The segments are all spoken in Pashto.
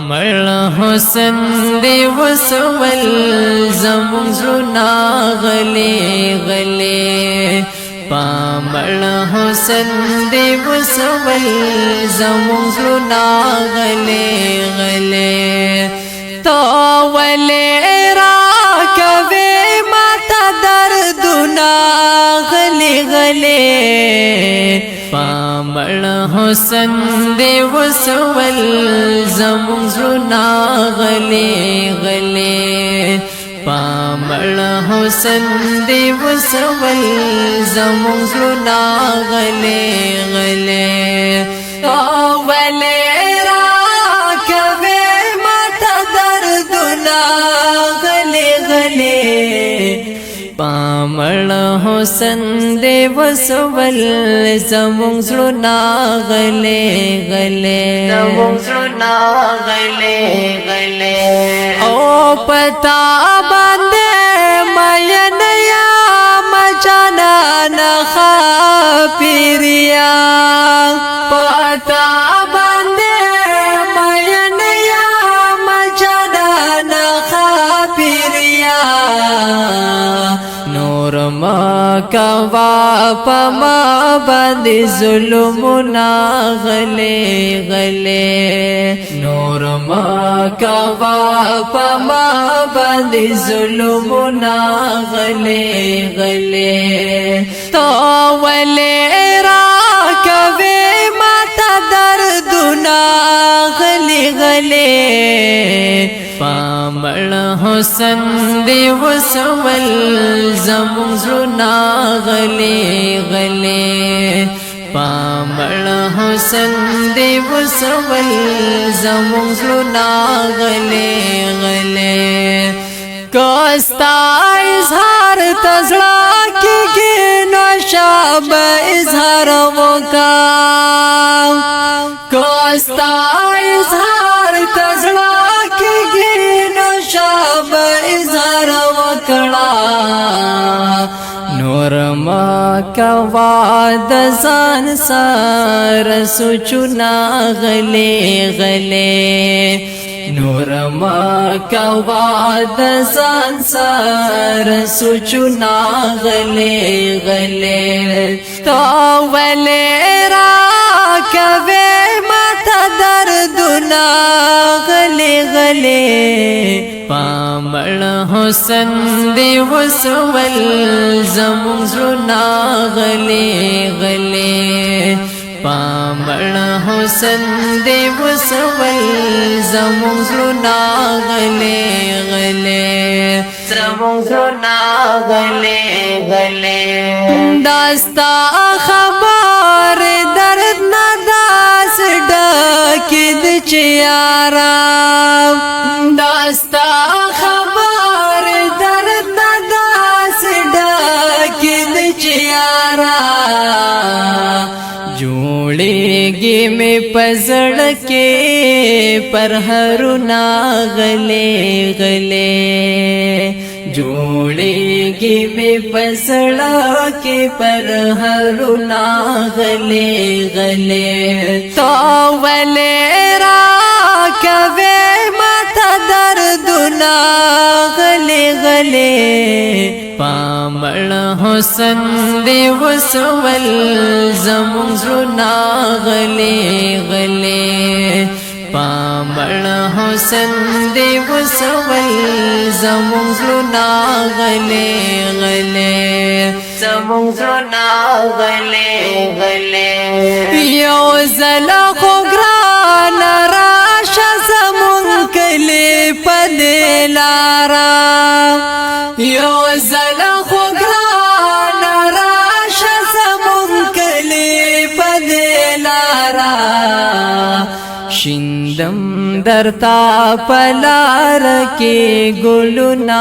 مړ حسن دی وسول زمون زړونه غلي غلي مړ حسن دی وسول زمون زړونه غلي غلي تو ولې راکوي ماته دردونه غلي غلي مړ حسن دی وسول زمون زړونه غلي غلي مړ حسن دی وسول زمون زړونه غلي غلي ولې راکوي ماته دردونه غلي غلي مړ حسن دی وسول زمون زړونه غلي غلي زمون زړونه غلي غلي او پتا باندې مین یا مجانا نخاپیریا پتا باندې مین یا مجانا نخاپیریا نور ما کوا پما باندې ظلمنا غلي غلي نور ما کوا پما باندې ظلمنا غلي غلي تو ولې راکوي ماته دردونه غلي غلي مړ حسن دی وسول زمون زړونه غلي غلي مړ حسن دی وسول زمون زړونه غلي غلي کوستا اظهار تزړه کېږي نو شاب اظهار وکا کوستا اظهار تزړه شاب اظهار وکړه نور ما کوا د ځان سره سوچونه غلي غلي نور ما کوا د ځان سره سوچونه غلي غلي تو ولې راکوي ماته دردونه غلي غلي مړ حسن دی وسول زمون زړونه غلي غلي مړ حسن دی وسول زمون زړونه غلي غلي زمون زړونه غلي غلي داستا خبر درد نه داس ډکې د چیارا داستا خبر درد نه داس ډکې د چیارا جوړېږي مې پزړ کې پر هرونه غلي غلي جوړېږي مې پزړ کې پر هرونه غلي غلي تو ولې راکوي ماته دردونه غلي غلي مړ حسن دی وسول زمون زړونه غلي غلي مړ حسن دی وسول زمون زړونه غلي غلي زمون زړونه غلي غلي یو زله خو ګران راشه زمون کلی په دلارا یو زله خو ګران راشه زمون کلی په دلارا شیندم درتا پلار کې ګلونه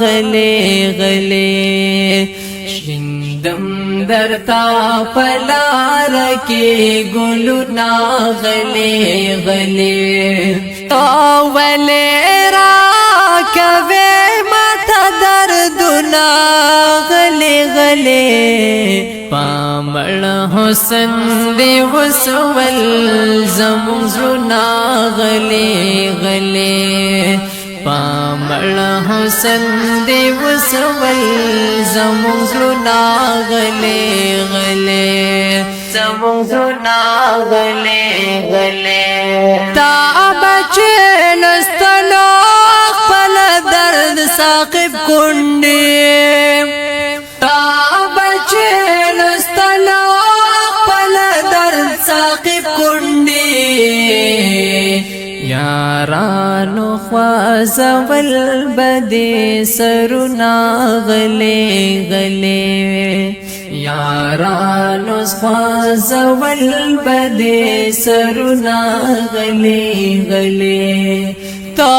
غلي غلي شیندم درتا پلار کې ګلونه غلي غلي تو ولې راکوي ماته دردونه غلي غلي غلے پامړ حسن دی وسول زمون زړونه غلے غلے پامړ حسن دی وسول زمون زړونه غلے غلے زمون زړونه غلے غلے تا بچی لستلو خپل درد ساقب کونډي تا بچی لستلو خپل درد ساقب کونډي یارانو خوازول بدی سرنا غلے غلے یارانو خوازول بدی سرنا غلے غلے تو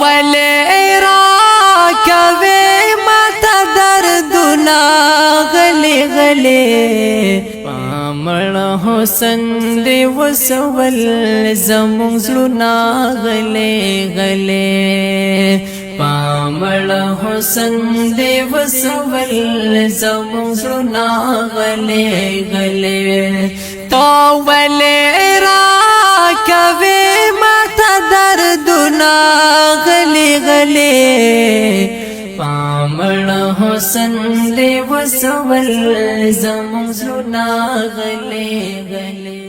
ولے را کوي ماته دردنا غلے غلے پامړ حسن دی وسول زمون زړونه غلے غلے پامړ حسن دی وسول زمون زړونه غلے غلے تو ولې را کوي ماته دردنا غلے غلے پامړ حسن دی وسول زمون زړونه غلے غلے